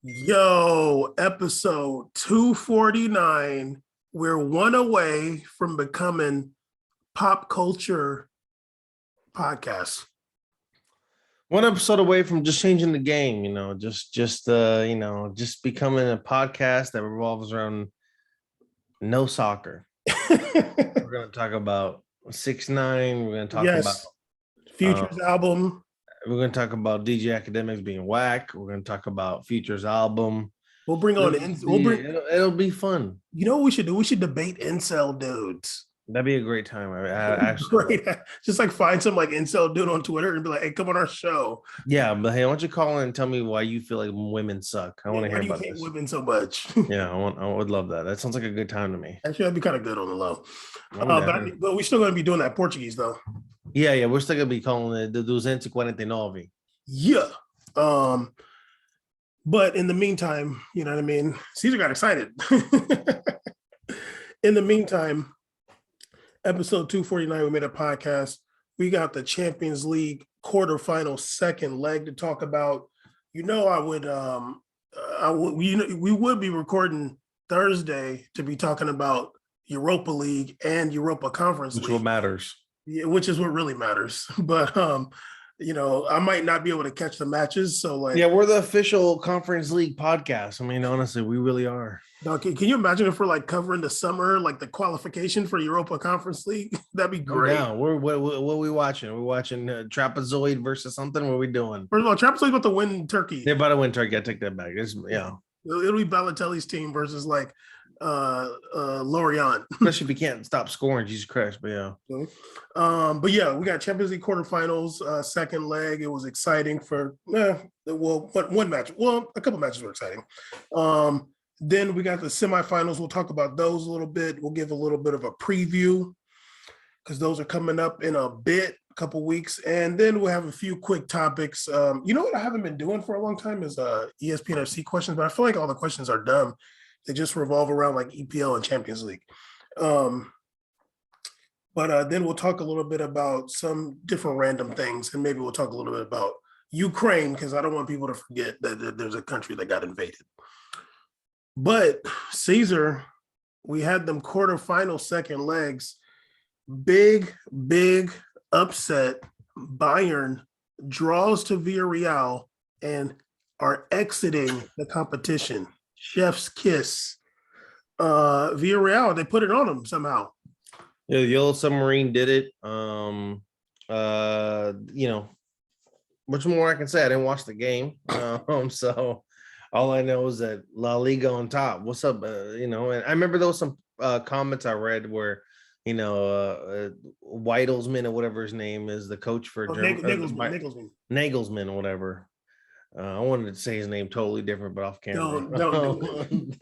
Yo, episode 249. We're one away from becoming pop culture podcast. One episode away from just changing the game, just becoming a podcast that revolves around no soccer. We're gonna talk about 6ix9ine. We're gonna talk about Future's album. We're gonna talk about DJ Academics being whack. We're gonna talk about Future's album. We'll bring on it'll be fun. You know what we should do? We should debate incel dudes. That'd be a great time. I actually great. Just like find some like incel dude on Twitter and be like, "Hey, come on our show." Yeah, but hey, why don't you call in and tell me why you feel like women suck? I want to hear about this. Women so much. Yeah, I would love that. That sounds like a good time to me. Actually, that'd be kind of good on the low. But we're still going to be doing that Portuguese though. Yeah, we're still gonna be calling it the 249. Yeah. But in the meantime, you know what I mean? Caesar got excited. In the meantime, episode 249, we made a podcast. We got the Champions League quarterfinal second leg to talk about. We would be recording Thursday to be talking about Europa League and Europa Conference League. Which what matters. Yeah, which is what really matters. But I might not be able to catch the matches. So we're the official Conference League podcast. I mean, honestly, we really are. Now, can you imagine if we're covering the summer, the qualification for Europa Conference League? That'd be great. Yeah, what are we watching? We're watching Trapezoid versus something. What are we doing? First of all, Trapezoid's about to win Turkey. They're about to win Turkey. I take that back. It'll be Balotelli's team versus Lorient. Especially if he can't stop scoring, Jesus Christ. But yeah. But yeah, we got Champions League quarterfinals, second leg. It was exciting for one match. Well, a couple matches were exciting. Then we got the semifinals. We'll talk about those a little bit. We'll give a little bit of a preview because those are coming up in a couple weeks. And then we'll have a few quick topics. You know what I haven't been doing for a long time is ESPN FC questions, but I feel like all the questions are dumb. They just revolve around EPL and Champions League. But then we'll talk a little bit about some different random things, and maybe we'll talk a little bit about Ukraine because I don't want people to forget that there's a country that got invaded. But Caesar, we had them quarterfinal second legs. Big upset. Bayern draws to Villareal and are exiting the competition. Chef's kiss. Villareal, they put it on them somehow. Yeah, the Yellow Submarine did it. Much more I can say. I didn't watch the game. So all I know is that La Liga on top. What's up? And I remember there was some comments I read where, Weidelsman or whatever his name is, the coach for Nagelsmann or whatever. I wanted to say his name totally different, but off camera. Don't.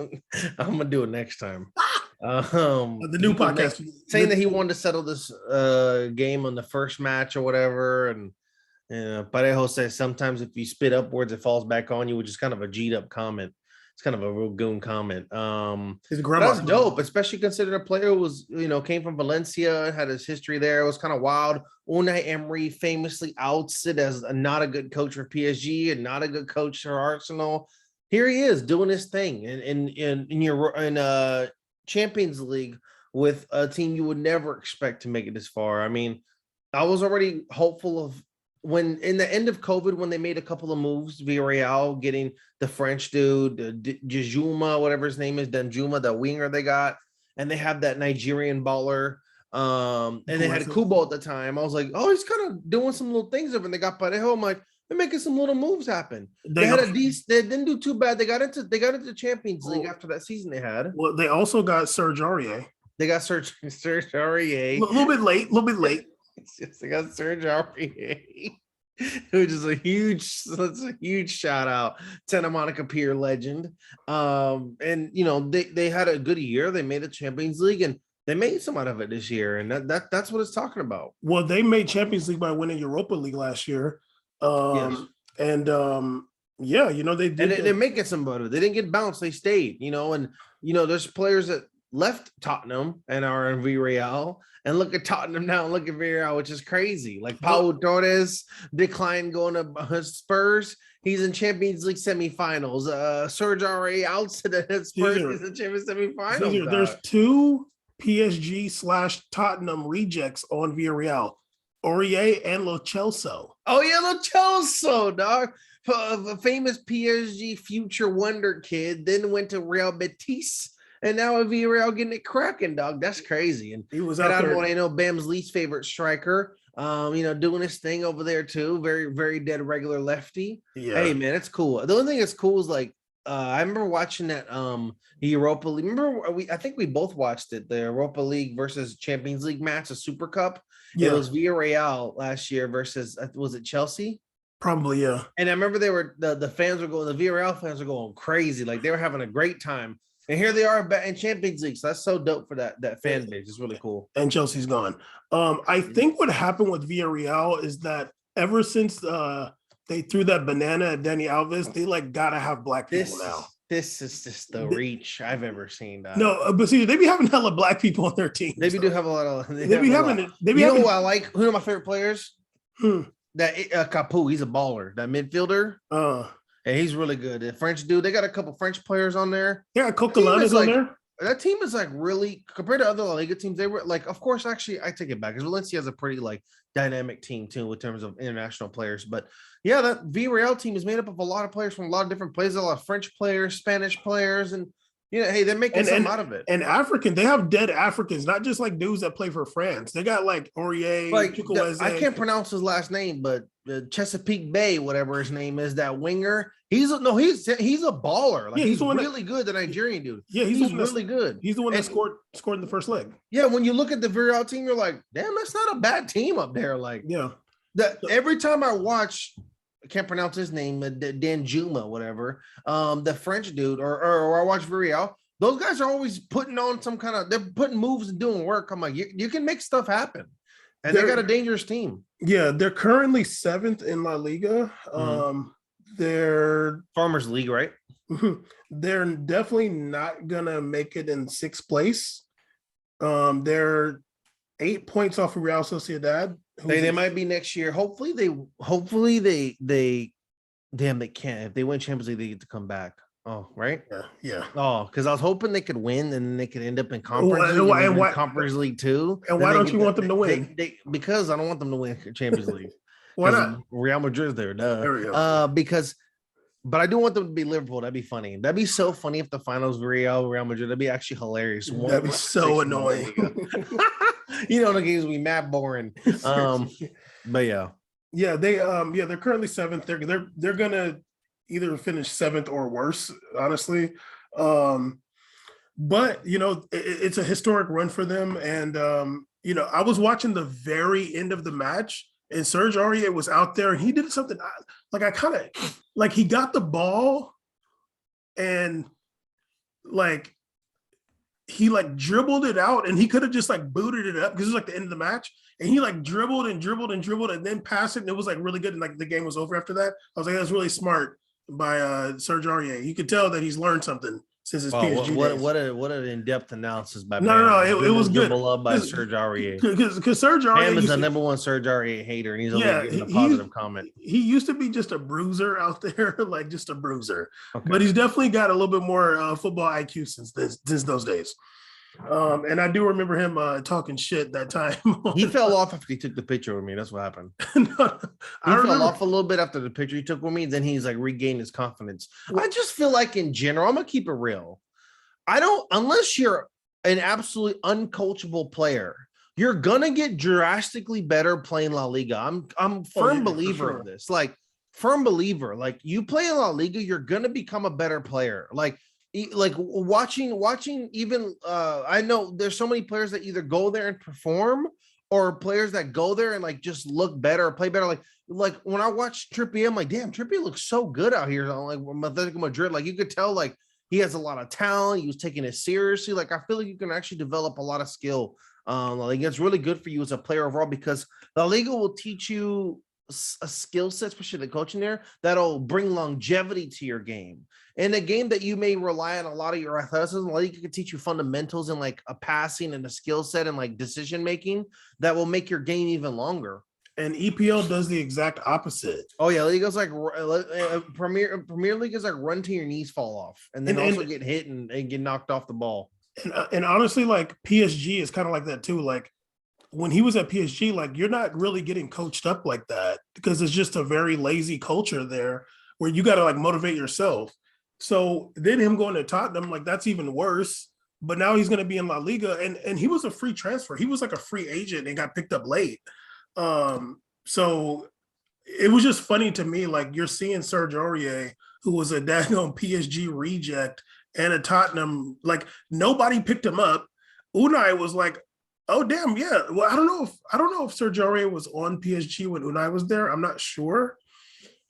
I'm gonna do it next time. The new podcast saying that he wanted to settle this game on the first match or whatever, and Parejo says sometimes if you spit upwards, it falls back on you, which is kind of a G'd up comment. It's kind of a real goon comment. That's dope, especially considering a player who was, came from Valencia, had his history there. It was kind of wild. Unai Emery famously outs it as not a good coach for PSG and not a good coach for Arsenal. Here he is doing his thing in Champions League with a team you would never expect to make it this far. I mean, I was already hopeful of when in the end of COVID, when they made a couple of moves, Villareal getting the French dude, Danjuma, whatever his name is, Danjuma, the winger they got, and they have that Nigerian baller, and they had Kubo at the time. I was like, oh, he's kind of doing some little things over, and they got Parejo. I'm like, they're making some little moves happen. They didn't do too bad. They got into Champions League after that season they had. Well, they also got Serge Aurier. They got Serge Aurier. A little bit late. Yes, they got Serge Aurier, which is a huge shout out. Santa Monica Pier legend. And they had a good year. They made the Champions League and they made some out of it this year. And that's what it's talking about. Well, they made Champions League by winning Europa League last year. Yes. And they did. And they're making some out of it. They didn't get bounced. They stayed, and there's players that left Tottenham and are in Villarreal, and look at Tottenham now and look at Villarreal, which is crazy. Like Pau Torres declined going to Spurs. He's in Champions League semifinals. Serge Aurier out to the Spurs. He's in Champions semifinals. There's 2 PSG/Tottenham rejects on Villarreal, Aurier and Lo Celso. Oh yeah, Lo Celso, dog. A famous PSG future wonder kid, then went to Real Betis, and now at Villarreal getting it cracking, dog. That's crazy. And he was out there. I know Bam's least favorite striker. Doing his thing over there too. Very, very dead regular lefty. Yeah. Hey man, it's cool. The only thing that's cool is like I remember watching that the Europa League. I think we both watched it, the Europa League versus Champions League match, a Super Cup. Yeah. It was Villarreal last year versus was it Chelsea? Probably, yeah. And I remember the fans were going, the Villarreal fans were going crazy, like they were having a great time. And here they are in Champions League. So that's so dope for that fan base. It's really cool. And Chelsea's gone. I think what happened with Villarreal is that ever since they threw that banana at Dani Alves, they like gotta have black people now. This is just the reach I've ever seen. No, but see, they be having hella black people on their team. They do have a lot of. They be having. Know who I like? Who are my favorite players? That Capu, he's a baller. That midfielder. And he's really good. The French dude, they got a couple French players on there. Yeah, Coquelin is on there. That team is like really, compared to other La Liga teams, they were like, of course, actually, I take it back because Valencia has a pretty like dynamic team too in terms of international players. But yeah, that Villarreal team is made up of a lot of players from a lot of different places, a lot of French players, Spanish players, and hey, they're making something out of it. And African, they have dead Africans, not just like dudes that play for France. They got like Aurier, like I can't pronounce his last name, but Chesapeake Bay, whatever his name is, that winger. He's a baller. Like he's really good, the Nigerian dude. Yeah, he's really good. He's the one that scored in the first leg. Yeah, when you look at the Villarreal team, you're like, damn, that's not a bad team up there. Like, yeah. Every time I watch, I can't pronounce his name, Dan Juma, whatever, the French dude, or I watch Villarreal, those guys are always putting on some kind of, they're putting moves and doing work. I'm like, you can make stuff happen. And they got a dangerous team. Yeah, they're currently 7th in La Liga. They're Farmers League, right? They're definitely not gonna make it in 6th place. They're 8 points off of Real Sociedad. They might be next year. Hopefully they damn, they can't. If they win Champions League, they get to come back. Oh, right? Yeah. Oh, because I was hoping they could win and then they could end up in Conference League, Conference League too. And why don't you want them to win? Because I don't want them to win Champions League. Why not? Real Madrid's there. There we go. But I do want them to be Liverpool. That'd be funny. That'd be so funny if the finals were Real Madrid. That'd be actually hilarious. That'd be so annoying. The games will be mad boring. But yeah. Yeah, they're currently 7th. They're gonna either finish 7th or worse, honestly. But it's a historic run for them. And I was watching the very end of the match, and Serge Aurier was out there, and he did something like I kind of like he got the ball and like he like dribbled it out, and he could have just like booted it up because it was like the end of the match. And he like dribbled and then passed it, and it was like really good. And like the game was over after that. I was like, that's really smart by Serge Aurier. You could tell that he's learned something since his PSG days. What an in-depth analysis by no, it was good. Love by Serge Aurier because Serge Aurier is the number one Serge Aurier hater, and he's only getting a positive comment. He used to be just a bruiser out there, like just a bruiser. Okay. But he's definitely got a little bit more football IQ since those days. And I do remember him talking shit that time. He fell off after he took the picture with me. That's what happened. He fell off a little bit after the picture he took with me. Then he's like regained his confidence. I just feel like in general, I'm gonna keep it real. Unless you're an absolutely uncoachable player, you're gonna get drastically better playing La Liga. I'm firm believer of this. Like firm believer. Like you play in La Liga, you're gonna become a better player. Like watching even I know there's so many players that either go there and perform, or players that go there and like just look better or play better. Like when I watch Trippier, I'm like, damn, Trippier looks so good out here. Like Atletico Madrid, like you could tell like he has a lot of talent. He was taking it seriously. Like I feel like you can actually develop a lot of skill. Like it's really good for you as a player overall, because La Liga will teach you a skill set, especially the coaching there, that'll bring longevity to your game. In a game that you may rely on a lot of your athleticism, La Liga can teach you fundamentals and like a passing and a skill set and like decision making that will make your game even longer. And EPL does the exact opposite. Oh yeah, Liga's like Premier League is like run till your knees fall off, and then also get hit and get knocked off the ball. And honestly, like PSG is kind of like that too. Like when he was at PSG, like you're not really getting coached up like that because it's just a very lazy culture there where you got to like motivate yourself. So then him going to Tottenham, like that's even worse. But now he's going to be in La Liga, and he was a free transfer. He was like a free agent and got picked up late. So it was just funny to me, like you're seeing Serge Aurier, who was a daggone PSG reject and a Tottenham, like nobody picked him up. Unai was like, oh damn, yeah. Well, I don't know if Serge Aurier was on PSG when Unai was there. I'm not sure,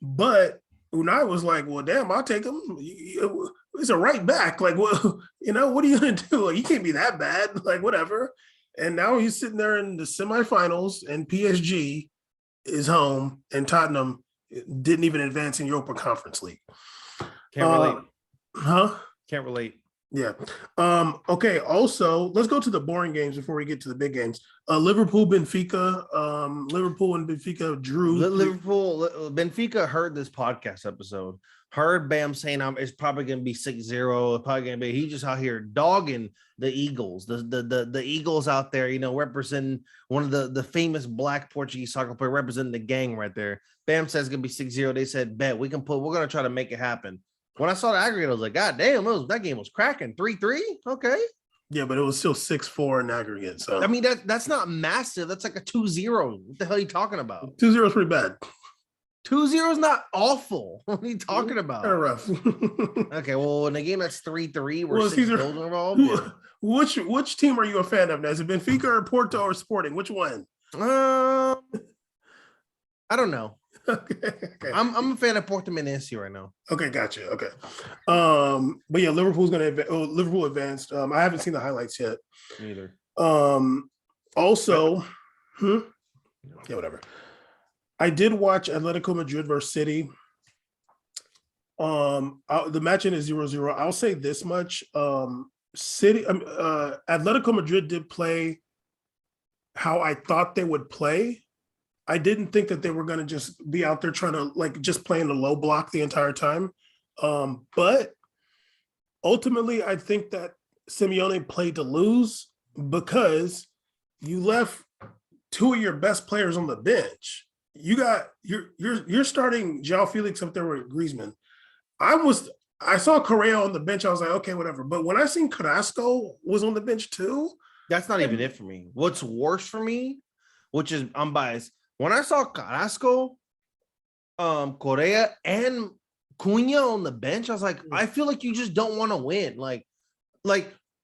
but Unai was like, well, damn, I'll take him. It's a right back. Like, well, what are you gonna do? Like, he can't be that bad. Like, whatever. And now he's sitting there in the semifinals, and PSG is home, and Tottenham didn't even advance in Europa Conference League. Can't relate. Huh? Can't relate. Yeah. Okay. Also, let's go to the boring games before we get to the big games. Liverpool, Benfica. Liverpool and Benfica drew. Benfica heard this podcast episode. Heard Bam saying it's probably going to be 6-0. Probably going to be. He just out here dogging the Eagles. The Eagles out there, representing one of the famous Black Portuguese soccer player, representing the gang right there. Bam says it's going to be 6-0. They said, bet we're going to try to make it happen. When I saw the aggregate, I was like, God damn, that game was cracking. 3-3. Okay. Yeah, but it was still 6-4 in aggregate. So I mean, that's not massive. That's like a 2-0. What the hell are you talking about? 2-0 is pretty bad. 2-0 is not awful. What are you talking about? Kind of rough. Okay, well, in a game that's 3-3, where 6 goals involved. Which team are you a fan of now? Is it Benfica or Porto or Sporting? Which one? I don't know. Okay. I'm a fan of Portimonense right now. Okay, gotcha. Okay. But yeah, Liverpool advanced. I haven't seen the highlights yet. Neither. Also, yeah, whatever. I did watch Atletico Madrid versus City. The match in is 0-0. I'll say this much. Atletico Madrid did play how I thought they would play. I didn't think that they were going to just be out there trying to just playing the low block the entire time. But ultimately, I think that Simeone played to lose because you left two of your best players on the bench. You're starting João Felix up there with Griezmann. I saw Correa on the bench. I was like, okay, whatever. But when I seen Carrasco was on the bench too, that's not even it for me. What's worse for me, which is I'm biased. When I saw Carrasco, Correa, and Cunha on the bench, I was like, I feel like you just don't want to win. Like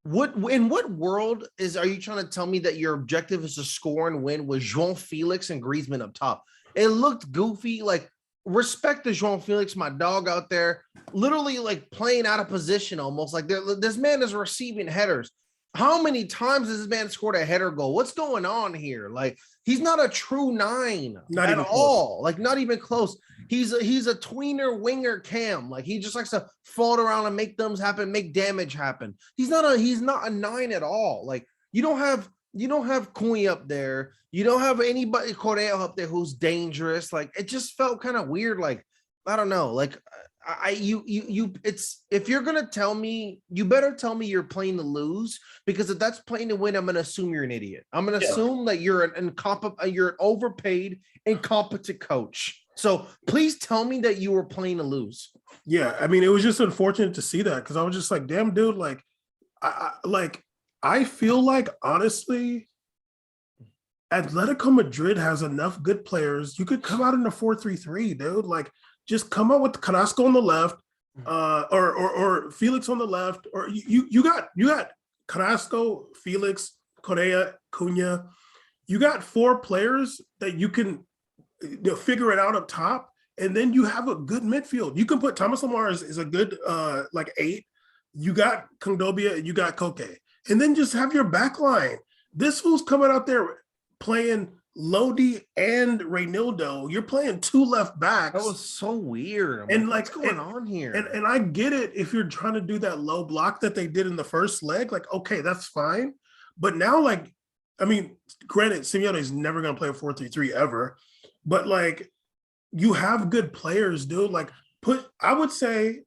what in what world are you trying to tell me that your objective is to score and win with João Felix and Griezmann up top? It looked goofy. Like, respect to João Felix, my dog out there, literally like playing out of position almost. Like this man is receiving headers. How many times has this man scored a header goal? What's going on here? Like, he's not a true 9 at all. Like, not even close. He's a tweener winger cam. Like, he just likes to float around and make thumbs happen, make damage happen. He's not a 9 at all. Like, you don't have Cunha up there. You don't have anybody Correa up there who's dangerous. Like, it just felt kind of weird. Like, I don't know. Like, if you're gonna tell me, you better tell me you're playing to lose, because if that's playing to win, I'm gonna assume you're an idiot. I'm gonna assume that you're an overpaid, incompetent coach. So please tell me that you were playing to lose. Yeah, I mean, it was just unfortunate to see that, because I was just like, damn, dude, like, I feel like, honestly, Atletico Madrid has enough good players. You could come out in a 4-3-3, dude. Like, just come out with Carrasco on the left, or Felix on the left, or you got Carrasco, Felix, Correa, Cunha. You got 4 players that you can figure it out up top, and then you have a good midfield. You can put Thomas Lemar is a good 8. You got Kondogbia, you got Koke, and then just have your back line. This fool's coming out there playing Lodi and Reynildo. You're playing 2 left backs. That was so weird. I'm And like, what's like, going on here? And I get it if you're trying to do that low block that they did in the first leg, like, okay, that's fine. But now, like, I mean, granted, Simeone is never going to play a 4-3-3 ever, but like, you have good players, dude. Like, I would say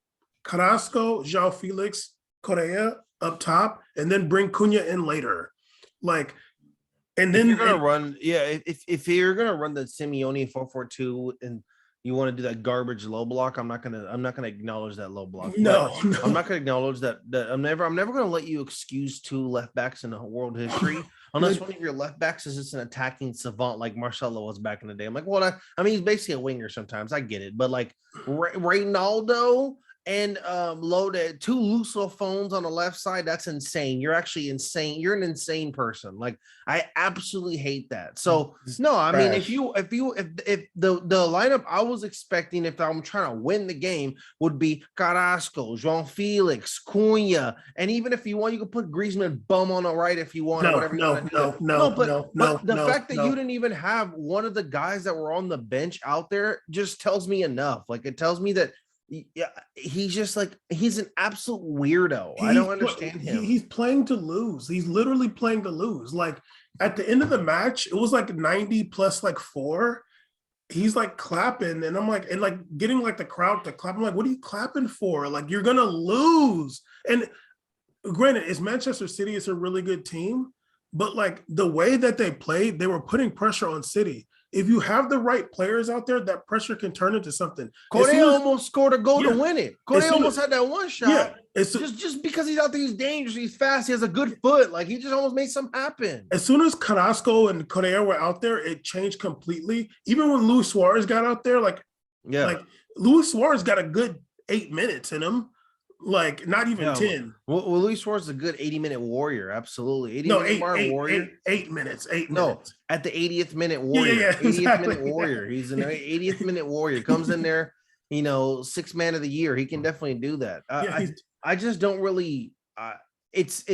Carrasco, João Felix, Correa up top, and then bring Cunha in later. Like, and If then you're gonna run, yeah, if you're gonna run the Simeone 4-4-2 and you want to do that garbage low block, I'm not gonna acknowledge that low block. no, I'm not gonna acknowledge that. I'm never gonna let you excuse 2 left backs in the world history unless one of your left backs is just an attacking savant like Marcelo was back in the day. I'm like, well, I mean, he's basically a winger sometimes. I get it, but like Reynaldo and loaded 2 loose little phones on the left side. That's insane. You're actually insane. You're an insane person. Like, I absolutely hate that. So no, I mean, if the lineup I was expecting, if I'm trying to win the game, would be Carrasco, João Felix, Cunha, and even if you want, you could put Griezmann bum on the right if you want, or whatever you want to do. But the fact that you didn't even have one of the guys that were on the bench out there just tells me enough. Like, it tells me that. Yeah, he's just like, he's an absolute weirdo. I don't understand him. He's playing to lose. He's literally playing to lose. Like, at the end of the match, it was like 90 plus like 4. He's like clapping, and I'm like, and like getting like the crowd to clap. I'm like, what are you clapping for? Like, you're gonna lose. And granted, it's Manchester City. It's a really good team, but like the way that they played, they were putting pressure on City. If you have the right players out there, that pressure can turn into something. Correa almost scored a goal to win it. Correa almost had that one shot. Yeah, just because he's out there, he's dangerous, he's fast, he has a good foot. Like, he just almost made something happen. As soon as Carrasco and Correa were out there, it changed completely. Even when Luis Suarez got out there, like Luis Suarez got a good 8 minutes in him. Like, not even 10. Well, Luis Suarez is a good 80-minute warrior. Absolutely. 80-minute warrior. 8 minutes. 8 minutes. No, at the 80th minute warrior. Yeah, 80th exactly. minute warrior. He's an 80th minute warrior. Comes in there, 6th man of the year. He can definitely do that. I just don't really it's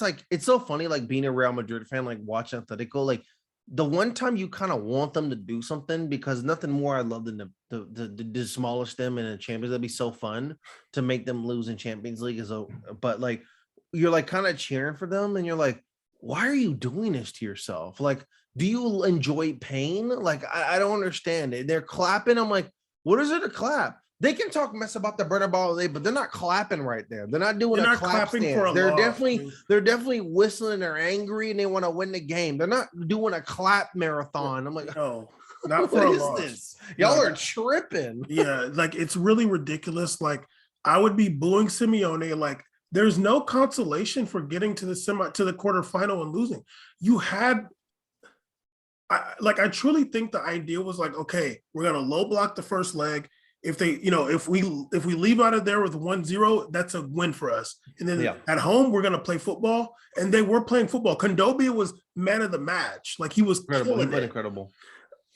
like, it's so funny, like, being a Real Madrid fan, like watching Atletico, like, the one time you kind of want them to do something, because nothing more I love than to demolish them in a Champions. That'd be so fun to make them lose in Champions League. But like, you're like kind of cheering for them, and you're like, why are you doing this to yourself? Like, do you enjoy pain? Like, I don't understand it. They're clapping. I'm like, what is it to clap? They can talk mess about the burner ball today, but they're not clapping right there. They're not doing a clap stand. They're definitely whistling. They're angry and they want to win the game. They're not doing a clap marathon. I'm like, no, not for a loss. What is this? Y'all are tripping. Yeah, like, it's really ridiculous. Like, I would be booing Simeone. Like, there's no consolation for getting to the quarterfinal and losing. You had. I truly think the idea was like, okay, we're gonna low block the first leg. If we leave out of there with 1-0, that's a win for us. And then at home, we're gonna play football. And they were playing football. Kondogbia was man of the match. Like, he was incredible.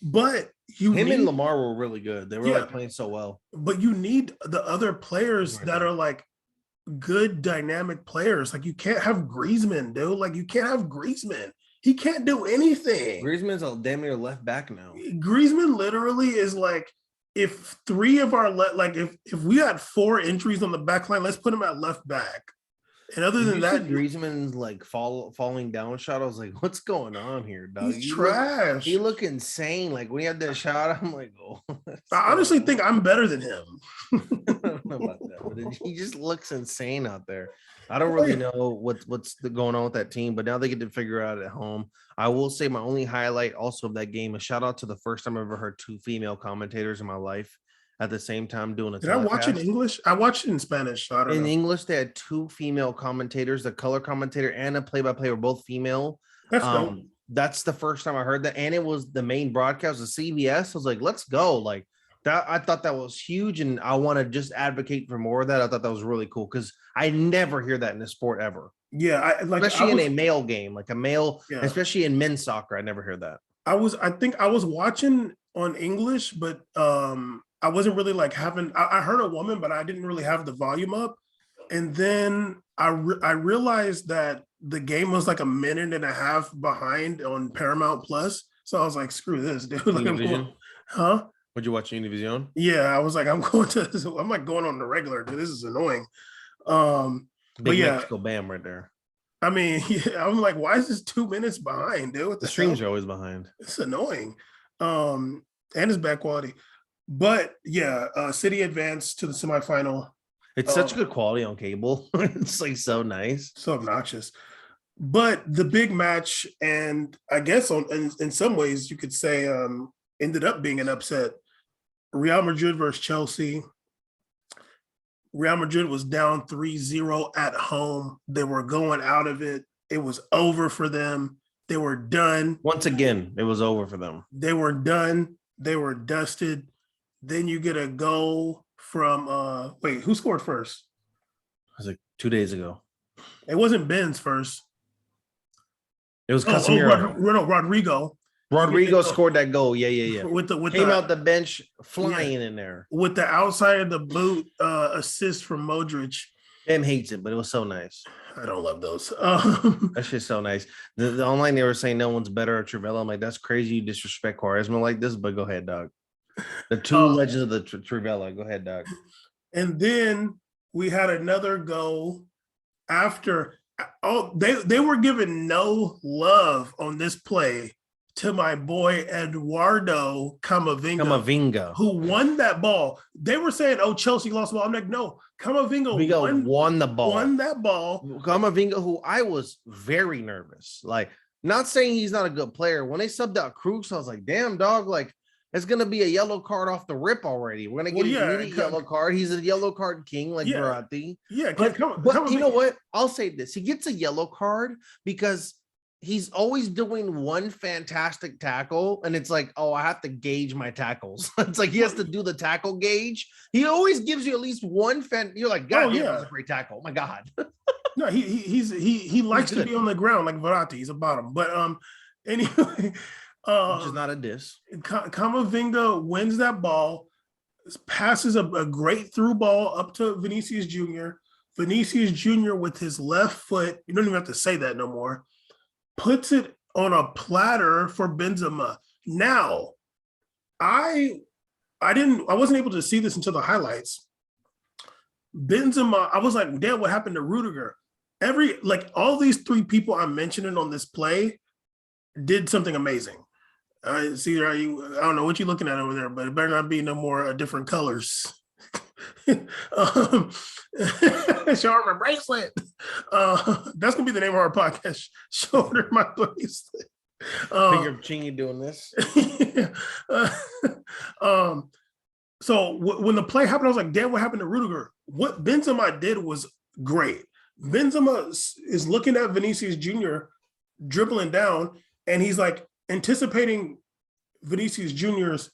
But him and Lamar were really good. They were like playing so well. But you need the other players that are like good dynamic players. Like, you can't have Griezmann, dude. Like, you can't have Griezmann. He can't do anything. Griezmann's a damn near left back now. Griezmann literally is like, if 3 of our if we had 4 injuries on the back line, let's put him at left back. And other than that, Griezmann's like falling down shot. I was like, what's going on here, dog? He's trash. He look insane. Like, when he had that shot, I'm like, oh. I honestly think I'm better than him. I don't know about that, but he just looks insane out there. I don't really know what's going on with that team, but now they get to figure it out at home. I will say my only highlight also of that game, a shout out to the first time I ever heard 2 female commentators in my life at the same time doing a Did telecast. I watch it in English? I watched it in Spanish. So I don't know. English, they had 2 female commentators, the color commentator and a play-by-play were both female. That's dope. That's the first time I heard that. And it was the main broadcast of CBS. I was like, let's go. Like, that, I thought that was huge, and I want to just advocate for more of that. I thought that was really cool because I never hear that in the sport ever. Yeah, especially in a male game, like a male, especially in men's soccer. I never hear that. I think I was watching on English, but I wasn't really like having. I heard a woman, but I didn't really have the volume up. And then I realized that the game was like a minute and a half behind on Paramount Plus. So I was like, screw this, dude. Like, I'm Univision? going, huh? Would you watch Univision? Yeah, I was like, I'm like going on the regular, dude. This is annoying. But Big yeah, Mexico bam right there. I mean, yeah, I'm like, why is this 2 minutes behind, dude? What The the hell? streams are always behind. It's annoying. And it's bad quality. But yeah, City advanced to the semifinal. It's such good quality on cable. It's like so nice. So obnoxious. But the big match, and I guess in some ways you could say ended up being an upset. Real Madrid versus Chelsea. Real Madrid was down 3-0 at home. They were going out of it. It was over for them. They were done. Once again, it was over for them. They were done. They were dusted. Then you get a goal from wait, who scored first? It was like 2 days ago. It wasn't Ben's first. It was Casemiro. Rodrigo. Rodrigo scored that goal. Yeah. With Came out the bench flying in there. With the outside of the boot assist from Modric. Em hates it, but it was so nice. I don't love those. That shit's so nice. The online they were saying no one's better at Trivella. I'm like, that's crazy. You disrespect Quaresma like this, but go ahead, dog. The two legends of the Trivella. Go ahead, dog. And then we had another goal after. Oh, they were giving no love on this play to my boy Eduardo Camavinga, who won that ball. They were saying, "Oh, Chelsea lost the ball." I'm like, "No, Camavinga won the ball. Won that ball." Camavinga, who I was very nervous. Like, not saying he's not a good player. When they subbed out Cruz, I was like, "Damn, dog! Like, it's gonna be a yellow card off the rip already. We're gonna get an immediate yellow card. He's a yellow card king, like Verratti." Yeah, but you know what? I'll say this: he gets a yellow card because he's always doing one fantastic tackle, and it's like, oh, I have to gauge my tackles. It's like he has to do the tackle gauge. He always gives you at least one You're like, God, yeah, that's a great tackle. Oh my God. No, he likes to be on the ground like Verratti. He's a bottom, but anyway. Which is not a diss. Camavinga wins that ball, passes a great through ball up to Vinicius Jr. Vinicius Jr. with his left foot, you don't even have to say that no more, puts it on a platter for Benzema. Now, I wasn't able to see this until the highlights. Benzema, I was like, damn, what happened to Rudiger? All these three people I'm mentioning on this play did something amazing. See, I don't know what you're looking at over there, but it better not be no more different colors. Show her my bracelet. That's gonna be the name of our podcast. Show her my bracelet. Figure Chingy doing this. So when the play happened, I was like, damn, what happened to Rudiger? What Benzema did was great. Benzema is looking at Vinicius Jr. dribbling down, and he's like anticipating Vinicius Jr.'s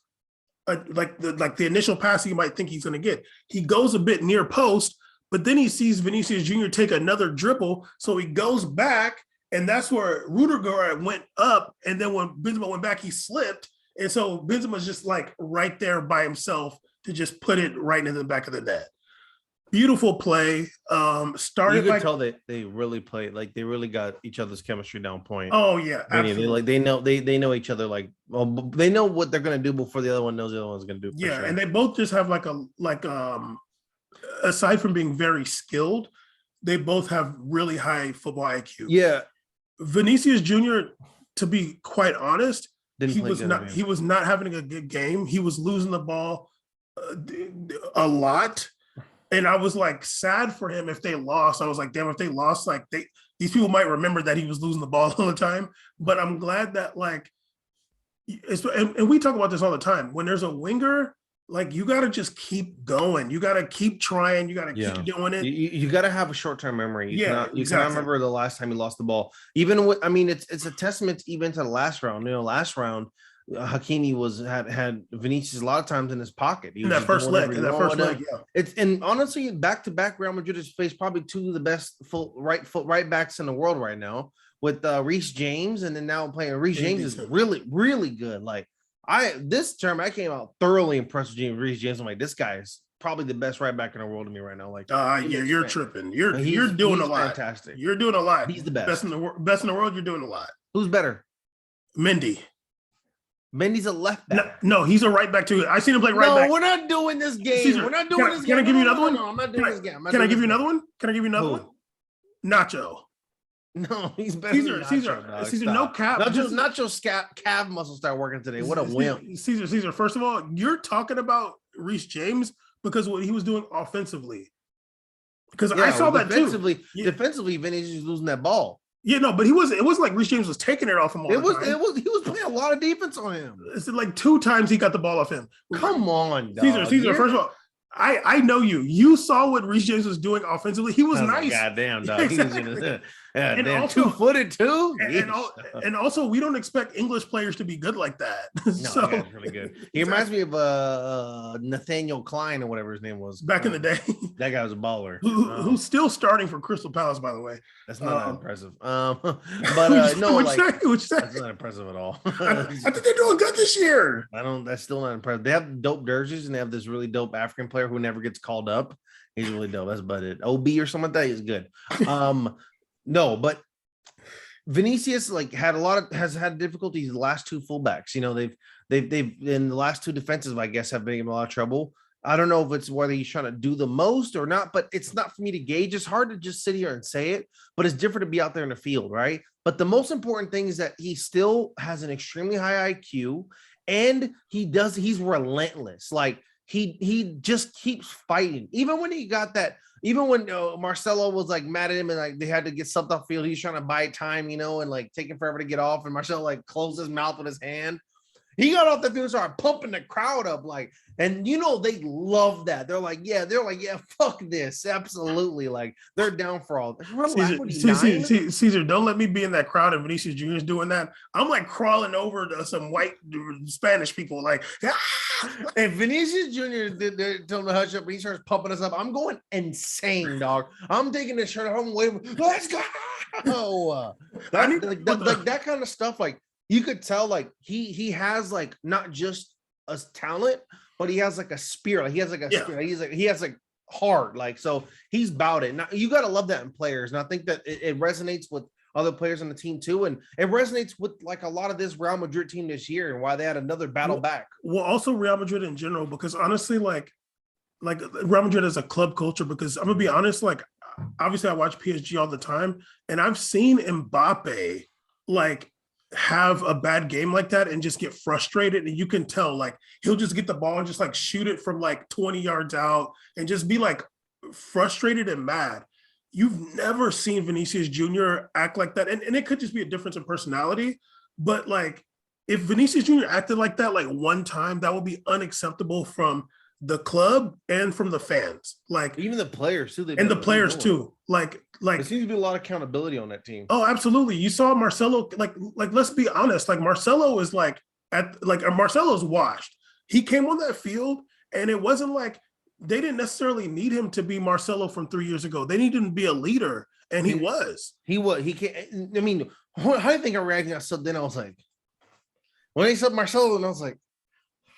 the initial pass he might think he's going to get. He goes a bit near post, but then he sees Vinicius Jr. take another dribble, so he goes back, and that's where Rudiger went up, and then when Benzema went back, he slipped, and so Benzema's just like right there by himself to just put it right into the back of the net. Beautiful play. Started you could tell that they really played, like they really got each other's chemistry down point. Oh yeah, absolutely. They know each other, like, well, they know what they're gonna do before the other one knows the other one's gonna do. Yeah, sure. and they both just have aside from being very skilled, they both have really high football IQ. Yeah, Vinicius Jr., to be quite honest, he was not having a good game. He was losing the ball a lot. And I was like sad for him if they lost. I was like, damn, if they lost, like these people might remember that he was losing the ball all the time. But I'm glad that and we talk about this all the time. When there's a winger, like you got to just keep going. You got to keep trying. You got to keep doing it. You got to have a short-term memory. You cannot remember the last time you lost the ball. Even with, I mean, it's a testament even to the last round. You know, last round, Hakimi had Vinicius a lot of times in his pocket. In that first leg, yeah. It's, and honestly, back-to-back Real Madrid has faced probably two of the best right backs in the world right now, with Reece James, and then now playing Reece James is really, really good. Like this term, I came out thoroughly impressed with Reece James. I'm like, this guy is probably the best right back in the world to me right now. Like, you're tripping. You're doing a lot. Fantastic. You're doing a lot. He's the best. Best in the world. You're doing a lot. Who's better? Mendy. Mendy's a left back. No, he's a right back too. I seen him play right back. No, we're not doing this game. Caesar, we're not doing this game. Can I give you another one? No, I'm not doing this game. Can I give you another one? Can I give you another Who? one? Nacho. No, he's better than Nacho. Caesar, no cap. Nacho's calf muscles start working today. What a wimp. Caesar, first of all, you're talking about Reece James because of what he was doing offensively. Because I saw that too. Defensively, Vinny's losing that ball. Yeah, no, but it wasn't like Reece James was taking it off him all the time. He was playing a lot of defense on him. It's like 2 times he got the ball off him. Come on, dog. Caesar, first of all, I know you. You saw what Reece James was doing offensively. He was nice. Goddamn, dog. Exactly. And also 2-footed too. And also, we don't expect English players to be good like that. No, so that's really good. He reminds me of Nathaniel Klein or whatever his name was back in the day. That guy was a baller. Who's still starting for Crystal Palace, by the way. That's not that impressive. But no, that's not impressive at all. I think they're doing good this year. That's still not impressive. They have dope jerseys and they have this really dope African player who never gets called up. He's really dope. That's about it. OB or something like that. He's good. No, but Vinicius has had difficulties the last 2 fullbacks. You know, they've in the last 2 defensive, I guess, have been in a lot of trouble. I don't know if it's whether he's trying to do the most or not, but it's not for me to gauge. It's hard to just sit here and say it, but it's different to be out there in the field, right? But the most important thing is that he still has an extremely high IQ and he's relentless. Like he just keeps fighting. Even when he got that, even when Marcelo was like mad at him and like they had to get something off field, he's trying to buy time, and like taking forever to get off. And Marcelo like closed his mouth with his hand. He got off the field and started pumping the crowd up, and they love that. They're like, yeah, fuck this, absolutely. Like they're down for all. Caesar, don't let me be in that crowd and Vinicius Jr. is doing that. I'm like crawling over to some white Spanish people, like. If Vinicius Jr. they're telling him to hush up, and he starts pumping us up, I'm going insane, dog. I'm taking the shirt home, waving, let's go. That kind of stuff, like. You could tell, like he has like not just a talent, but he has like a spirit. Like he has like a spirit. He has like heart. Like so, he's about it. Now you gotta love that in players, and I think that it resonates with other players on the team too, and it resonates with like a lot of this Real Madrid team this year, and why they had another battle back. Well, also Real Madrid in general, because honestly, like Real Madrid as a club culture. Because I'm gonna be honest, like obviously I watch PSG all the time, and I've seen Mbappe like have a bad game like that and just get frustrated, and you can tell like he'll just get the ball and just like shoot it from like 20 yards out and just be like frustrated and mad. You've never seen Vinicius Jr. act like that, and it could just be a difference in personality, but like if Vinicius Jr. acted like that like one time, that would be unacceptable from the club and from the fans, like even the players too, and the players too. Like there seems to be a lot of accountability on that team. Oh, absolutely. You saw Marcelo, like let's be honest, like Marcelo is Marcelo's washed. He came on that field, and it wasn't like they didn't necessarily need him to be Marcelo from 3 years ago. They needed him to be a leader, and he was. He can't. I mean, how do you think I reacted? So then I was like, when he said Marcelo, and I was like,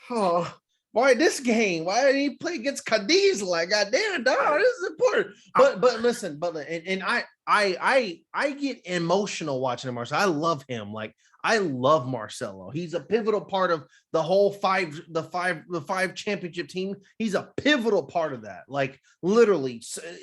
oh. Why this game? Why did he play against Cadiz? Like, goddamn, dog, this is important. But listen, I get emotional watching Marcelo. I love him. Like, I love Marcelo. He's a pivotal part of the whole five championship team. He's a pivotal part of that. Like, literally,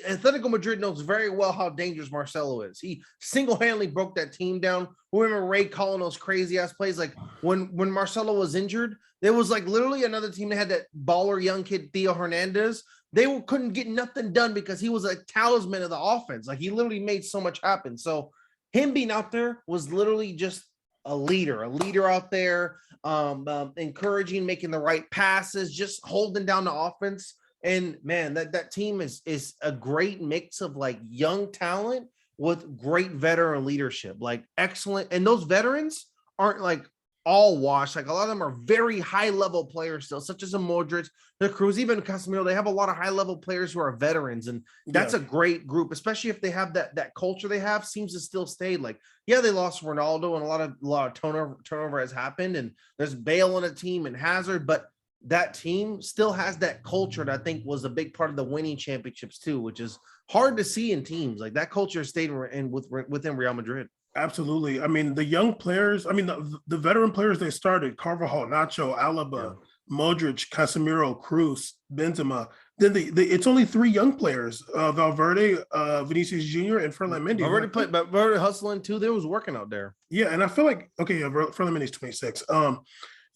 Atletico Madrid knows very well how dangerous Marcelo is. He single-handedly broke that team down. Remember Ray calling those crazy ass plays? Like when Marcelo was injured, there was like literally another team that had that baller young kid Theo Hernandez. They couldn't get nothing done because he was a talisman of the offense. Like he literally made so much happen. So him being out there was literally just a leader out there, encouraging, making the right passes, just holding down the offense. And man, that team is a great mix of like young talent with great veteran leadership, like excellent. And those veterans aren't like all washed. Like a lot of them are very high level players still, such as a Modric, the Cruz, even Casemiro. They have a lot of high level players who are veterans, and that's a great group, especially if they have that culture they have seems to still stay. Like, yeah, they lost Ronaldo and a lot of turnover has happened, and there's Bale on a team and Hazard, but that team still has that culture that I think was a big part of the winning championships too, which is hard to see in teams. Like that culture stayed within Real Madrid. Absolutely. I mean, the young players, I mean, the veteran players they started, Carvajal, Nacho, Yeah. Alaba, Modric, Casemiro, Cruz, Benzema. Then it's only three young players, Valverde, Vinicius Jr., and Ferland Mendy. I've already played, but already hustling too. They was working out there. Yeah, and I feel like, okay, yeah, Ferland Mendy's 26.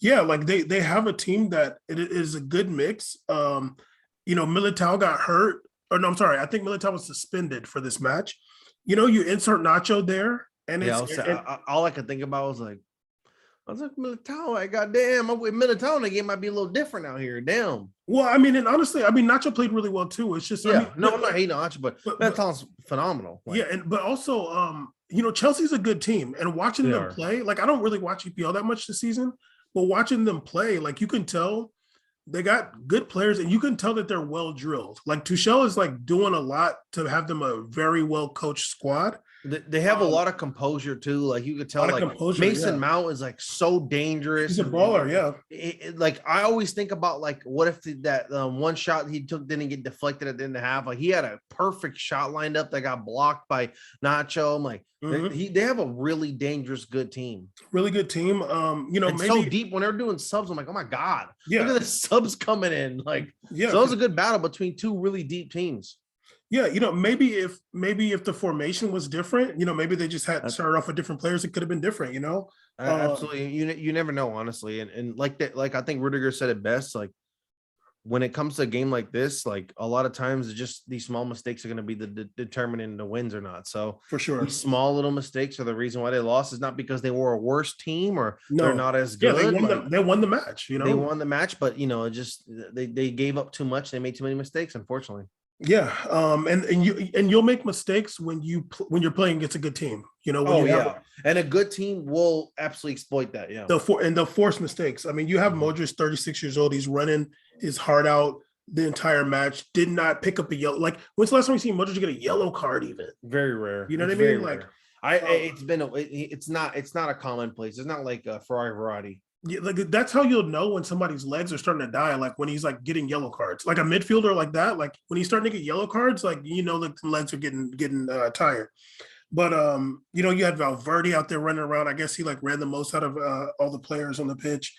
Yeah, like they have a team that it is a good mix. Militao got hurt. Or no, I'm sorry. I think Militao was suspended for this match. You insert Nacho there, and Yeah, all I could think about was like, I was like, Militao, I goddamn, I'm with Militao, and the game might be a little different out here. Damn. well, I mean, and honestly, I mean, Nacho played really well too. It's just, Yeah, I mean, no, I'm not hating on Nacho, but Militao's phenomenal. Like, yeah, but also, Chelsea's a good team, and watching them play, like I don't really watch EPL that much this season, but watching them play, like you can tell they got good players, and you can tell that they're well drilled. Like Tuchel is like doing a lot to have them a very well coached squad. They have a lot of composure too. Like you could tell, like Mason Mount is like so dangerous. He's a baller, yeah. Like I always think about like, what if that one shot he took didn't get deflected at the end of the half? Like he had a perfect shot lined up that got blocked by Nacho. I'm like, they have a really dangerous, good team. Really good team. Maybe so deep when they're doing subs. I'm like, oh my god, yeah. Look at the subs coming in. Like, yeah, so it was a good battle between two really deep teams. Yeah, maybe if the formation was different, maybe they just had started off with different players. It could have been different, Absolutely. You never know, honestly. And like that, like I think Rudiger said it best. Like when it comes to a game like this, like a lot of times it's just these small mistakes are going to be the determining the wins or not. So for sure, these small little mistakes are the reason why they lost. Is not because they were a worse team or they're not as good. Yeah, they won the match. They won the match, but just they gave up too much. They made too many mistakes, unfortunately. Yeah, and you'll make mistakes when you're playing against a good team. And a good team will absolutely exploit that. Yeah, they'll force mistakes. I mean, you have Modric, 36 years old. He's running his heart out the entire match. Did not pick up a yellow. Like, when's the last time we seen Modric get a yellow card? Even very rare. You know what I mean? Like, it's not a commonplace. It's not like a Ferrari variety. Yeah, like that's how you'll know when somebody's legs are starting to die. Like when he's like getting yellow cards, like a midfielder like that. Like when he's starting to get yellow cards, like like the legs are getting tired. But you had Valverde out there running around. I guess he like ran the most out of all the players on the pitch.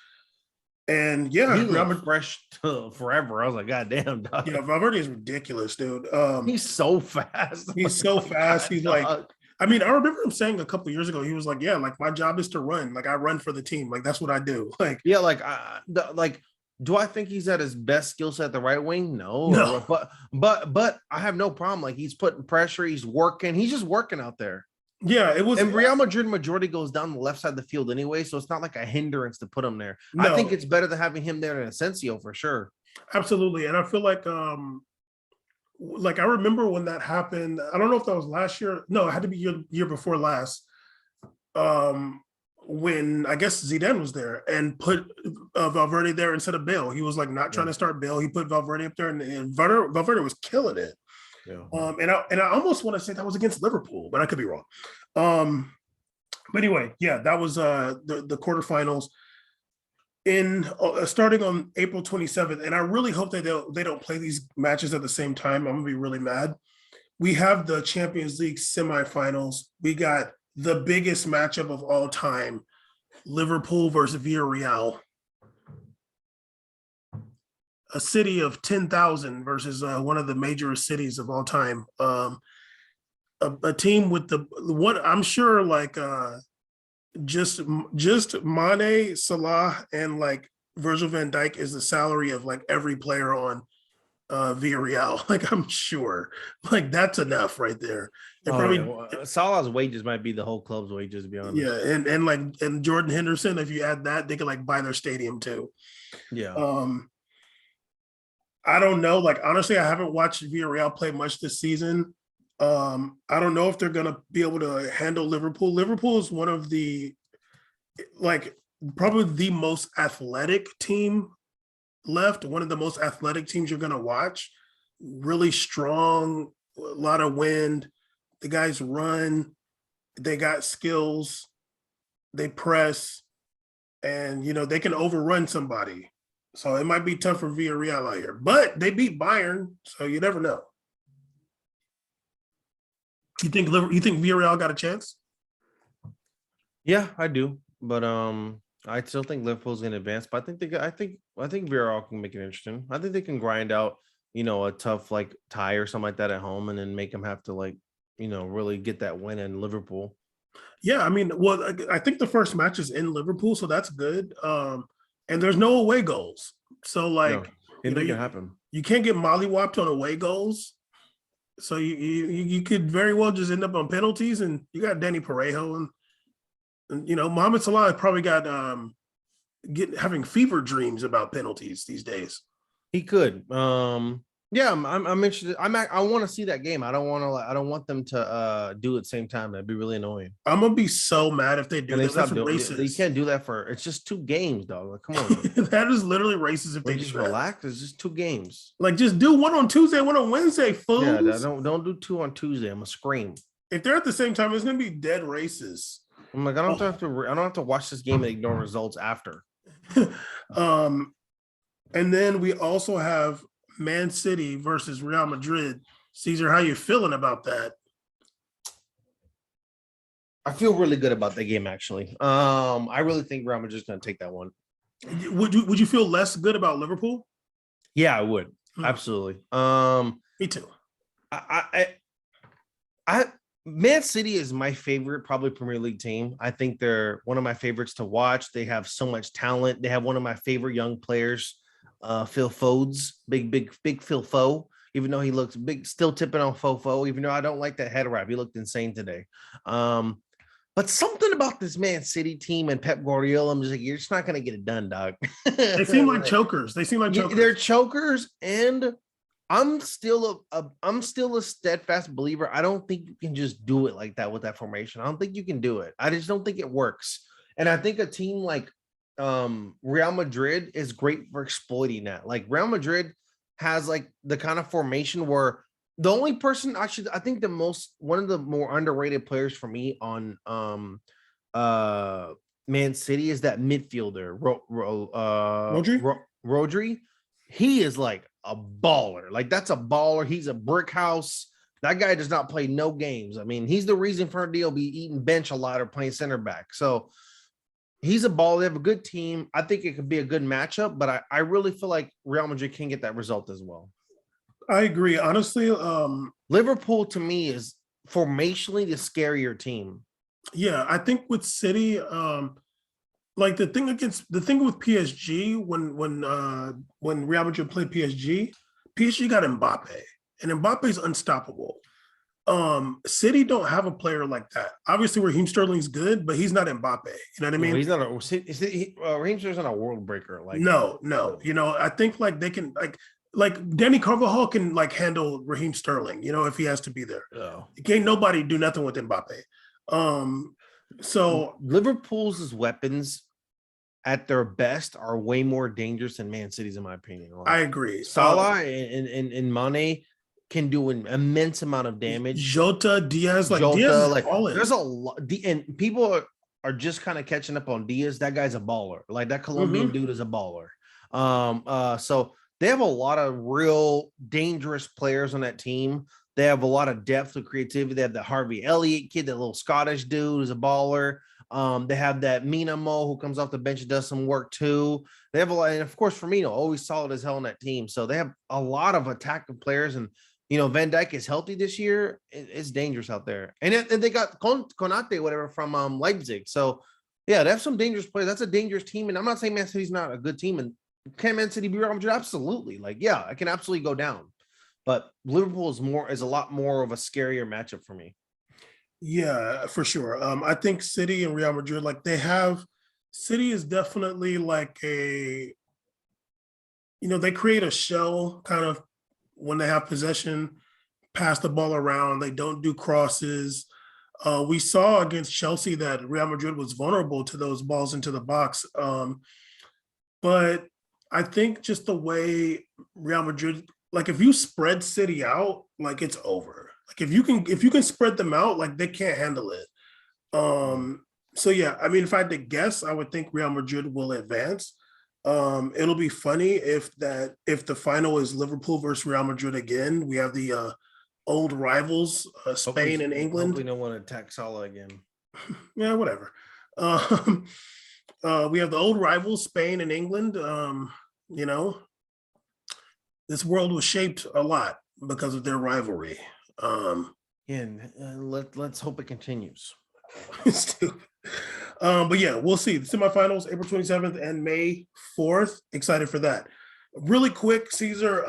And yeah, he looked fresh forever. I was like, God damn, dog. Yeah, Valverde is ridiculous, dude. He's so fast. He's so fast. He's like. I mean, I remember him saying a couple of years ago, he was like, yeah, like my job is to run. Like I run for the team. Like that's what I do. Like, yeah, like do I think he's at his best skill set at the right wing? No. But I have no problem. Like he's putting pressure, he's working, he's just working out there. Yeah, it was. And Real Madrid majority goes down the left side of the field anyway, so it's not like a hindrance to put him there. No. I think it's better than having him there than Asensio for sure. Absolutely. And I feel like I remember when that happened. I don't know if that was last year. No, it had to be year before last. When I guess Zidane was there and put Valverde there instead of Bale. He was like not trying to start Bale. He put Valverde up there, and Valverde was killing it. Yeah. And I almost want to say that was against Liverpool, but I could be wrong. But anyway, yeah, that was the quarterfinals. In starting on April 27th, and I really hope that they don't play these matches at the same time. I'm gonna be really mad. We have the Champions League semifinals. We got the biggest matchup of all time: Liverpool versus Villareal. A city of 10,000 versus one of the major cities of all time. A team with what I'm sure like. Just Mane, Salah, and like Virgil van Dijk is the salary of like every player on Villareal. Like I'm sure, like that's enough right there. Salah's wages might be the whole club's wages, to be honest. Yeah, and Jordan Henderson, if you add that, they could like buy their stadium too. Yeah. I don't know. Like honestly, I haven't watched Villareal play much this season. I don't know if they're going to be able to handle Liverpool. Liverpool is one of the, like, probably the most athletic team left. One of the most athletic teams you're going to watch. Really strong, a lot of wind. The guys run. They got skills. They press. And, they can overrun somebody. So it might be tough for Villarreal out here. But they beat Bayern, so you never know. You think Villarreal got a chance? Yeah, I do, but I still think Liverpool's going to advance. But I think Villarreal can make it interesting. I think they can grind out, a tough like tie or something like that at home, and then make them have to like, really get that win in Liverpool. Yeah, I mean, well, I think the first match is in Liverpool, so that's good. And there's no away goals, so No, like they make it happen. you can't get mollywopped on away goals. So you could very well just end up on penalties, and you got Danny Parejo and Mohamed Salah probably got having fever dreams about penalties these days. He could. Yeah, I'm interested. I want to see that game. I don't want to. I don't want them to do it at the same time. That'd be really annoying. I'm gonna be so mad if they do And they that. That's stop doing. They racist. can't do that for. It's just 2 games, dog. Like, come on. That is literally racist if they Just do that. relax. It's just 2 games. Like, just do one on Tuesday, one on Wednesday, fools. Yeah, don't do 2 on Tuesday. I'm gonna scream. If they're at the same time, it's gonna be dead racist. I'm like, I don't have to watch this game and ignore results after. And then we also have Man City versus Real Madrid. Caesar, how you feeling about that? I feel really good about that game, actually. I really think Real Madrid's gonna take that one. Would you feel less good about Liverpool? Yeah, I would. Absolutely. Me too. I Man City is my favorite, probably Premier League team. I think they're one of my favorites to watch. They have so much talent. They have one of my favorite young players, Phil Fodes, big Phil Foe. Even though he looks big, still tipping on Fofo. Even though I don't like that head wrap, he looked insane today. But something about this Man City team and Pep Guardiola, I'm just like, you're just not gonna get it done, dog. They seem like chokers. They seem like chokers. They're chokers, and I'm still a steadfast believer. I don't think you can just do it like that with that formation. I don't think you can do it. I just don't think it works. And I think a team like Real Madrid is great for exploiting that. Like Real Madrid has like the kind of formation where the only person actually, I think one of the more underrated players for me on Man City is that midfielder, Rodri. He is like a baller. Like that's a baller. He's a brick house. That guy does not play no games. I mean, he's the reason for Deal be eating bench a lot or playing center back. So he's a baller. They have a good team. I think it could be a good matchup, but I really feel like Real Madrid can get that result as well. I agree. Honestly, Liverpool to me is formationally the scarier team. Yeah, I think with City, like the thing with PSG when Real Madrid played PSG got Mbappe, and Mbappe's unstoppable. City don't have a player like that. Obviously, Raheem Sterling's good, but he's not Mbappe. You know what I mean? Well, he's not Raheem Sterling's not a world breaker. Like no. I think like they can like Danny Carvajal can like handle Raheem Sterling. If he has to be there. Oh. Can't nobody do nothing with Mbappe. So Liverpool's weapons at their best are way more dangerous than Man City's, in my opinion. Like, I agree. Salah and Mane can do an immense amount of damage. Jota, Diaz, there's a lot, and people are just kind of catching up on Diaz. That guy's a baller. Like that Colombian dude is a baller. So they have a lot of real dangerous players on that team. They have a lot of depth and creativity. They have the Harvey Elliott kid, that little Scottish dude who's a baller. They have that Mina Mo who comes off the bench and does some work too. They have a lot, and of course Firmino, always solid as hell on that team. So they have a lot of attacking players, and Van Dijk is healthy this year. It's dangerous out there, and they got Konate, whatever, from Leipzig. So yeah, they have some dangerous players. That's a dangerous team, and I'm not saying Man City's not a good team, and can Man City be Real Madrid? Absolutely. Like, yeah, I can absolutely go down. But Liverpool is a lot more of a scarier matchup for me. Yeah, for sure. I think City and Real Madrid, like City is definitely like they create a shell kind of when they have possession, pass the ball around. They don't do crosses. We saw against Chelsea that Real Madrid was vulnerable to those balls into the box. But I think just the way Real Madrid, like if you spread City out, like it's over. Like if you can spread them out, like they can't handle it. So yeah, I mean, if I had to guess, I would think Real Madrid will advance. It'll be funny if the final is Liverpool versus Real Madrid again. We have the old rivals, Spain and England. We don't want to attack Salah again. Yeah, whatever. Um, we have the old rivals, Spain and England. You know, this world was shaped a lot because of their rivalry. And let's hope it continues. Stupid. But yeah, we'll see. The semifinals, April 27th and May 4th. Excited for that. Really quick, Caesar.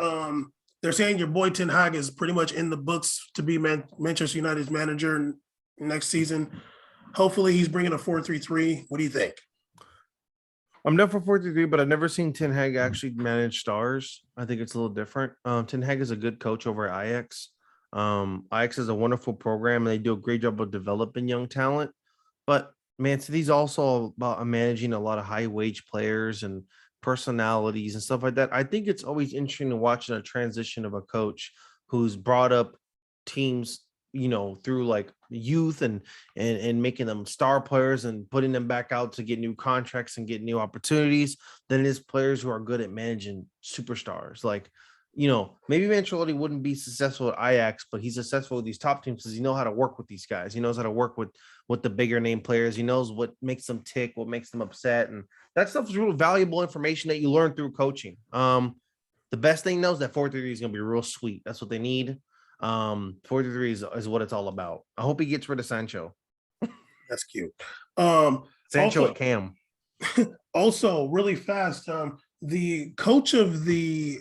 They're saying your boy Ten Hag is pretty much in the books to be Manchester United's manager next season. Hopefully, he's bringing a 4-3-3. What do you think? I'm down for 4-3, but I've never seen Ten Hag actually manage stars. I think it's a little different. Ten Hag is a good coach over at Ajax. Ajax is a wonderful program, and they do a great job of developing young talent. But Man City's also about managing a lot of high wage players and personalities and stuff like that. I think it's always interesting to watch a transition of a coach who's brought up teams, through like youth and making them star players and putting them back out to get new contracts and get new opportunities than it is players who are good at managing superstars. Like, maybe Ancelotti wouldn't be successful at Ajax, but he's successful with these top teams because he knows how to work with these guys. He knows how to work with the bigger name players. He knows what makes them tick, what makes them upset. And that stuff is real valuable information that you learn through coaching. The best thing knows that 4-3 is going to be real sweet. That's what they need. 4-3 is what it's all about. I hope he gets rid of Sancho. That's cute. Sancho also, at Cam. Also, really fast, the coach of the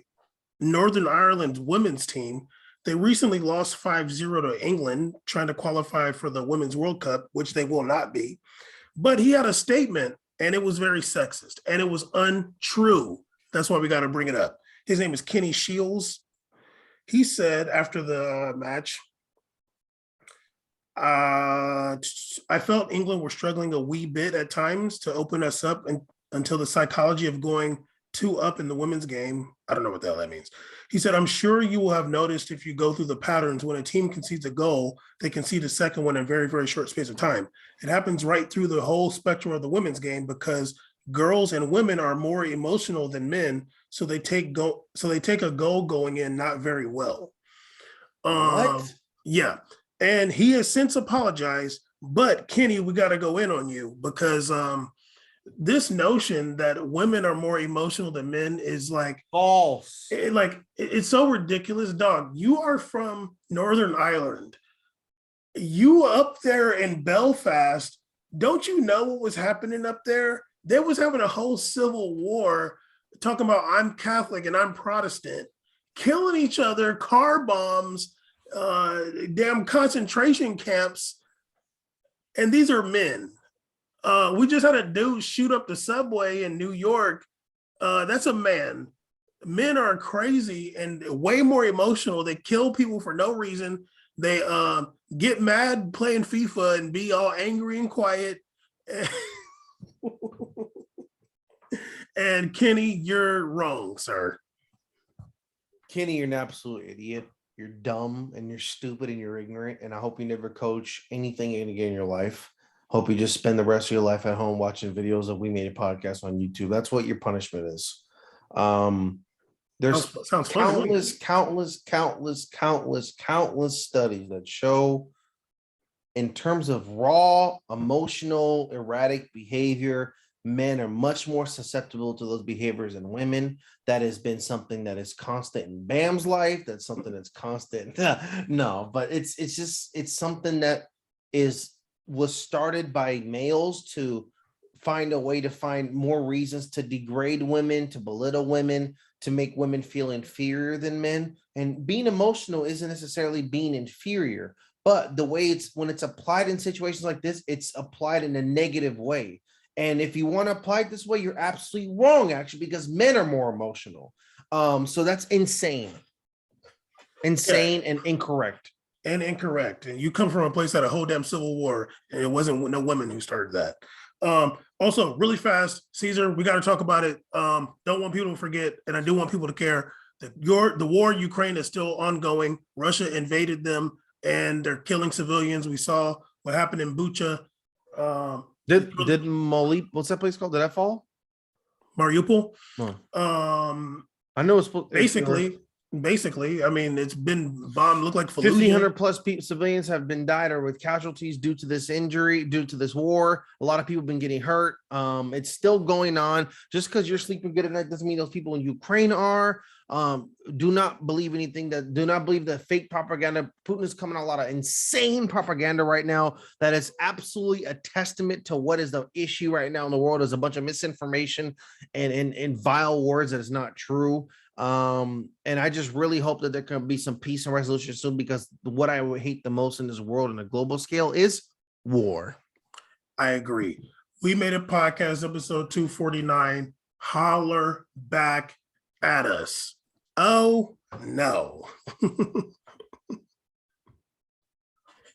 Northern Ireland women's team, they recently lost 5-0 to England, trying to qualify for the Women's World Cup, which they will not be. But he had a statement, and it was very sexist, and it was untrue. That's why we got to bring it up. His name is Kenny Shiels. He said after the match, I felt England were struggling a wee bit at times to open us up until the psychology of going 2 up in the women's game. I don't know what the hell that means. He said, I'm sure you will have noticed if you go through the patterns, when a team concedes a goal, they concede a second one in a very, very short space of time. It happens right through the whole spectrum of the women's game because girls and women are more emotional than men. So they take a goal going in not very well. What? Yeah. And he has since apologized, but Kenny, we got to go in on you because this notion that women are more emotional than men is like false. It's so ridiculous, dog. You are from Northern Ireland. You up there in Belfast. Don't you know what was happening up there? They was having a whole civil war talking about I'm Catholic and I'm Protestant, killing each other, car bombs, damn concentration camps. And these are men. We just had a dude shoot up the subway in New York. That's a man. Men are crazy and way more emotional. They kill people for no reason. They get mad playing FIFA and be all angry and quiet. And Kenny, you're wrong, sir. Kenny, you're an absolute idiot. You're dumb and you're stupid and you're ignorant. And I hope you never coach anything again in your life. Hope you just spend the rest of your life at home watching videos of We Made a Podcast on YouTube. That's what your punishment is. There's countless studies that show in terms of raw, emotional, erratic behavior, men are much more susceptible to those behaviors than women. That has been something that is constant in Bam's life. That's something that's constant. No, but it's something that was started by males to find a way to find more reasons to degrade women, to belittle women, to make women feel inferior than men. And being emotional isn't necessarily being inferior, but the way when it's applied in situations like this, it's applied in a negative way. And if you want to apply it this way, you're absolutely wrong, actually, because men are more emotional. So that's insane. Insane and incorrect. And incorrect. And you come from a place that had a whole damn civil war, and it wasn't no women who started that. Also, really fast, Caesar, we got to talk about it. Don't want people to forget, and I do want people to care that the war in Ukraine is still ongoing. Russia invaded them, and they're killing civilians. We saw what happened in Bucha. Did Molly? What's that place called? Did that fall? Mariupol. I know it's basically Basically, I mean, it's been bombed, look like Fallujah. 1,500 plus civilians have been died or with casualties due to this injury, due to this war. A lot of people have been getting hurt. It's still going on. Just because you're sleeping good at night doesn't mean those people in Ukraine are. Do not believe that fake propaganda. Putin is coming out a lot of insane propaganda right now that is absolutely a testament to what is the issue right now in the world is a bunch of misinformation and vile words that is not true. And I just really hope that there can be some peace and resolution soon, because what I would hate the most in this world on a global scale is war. I agree. We made a podcast, episode 249. Holler back at us. Oh no.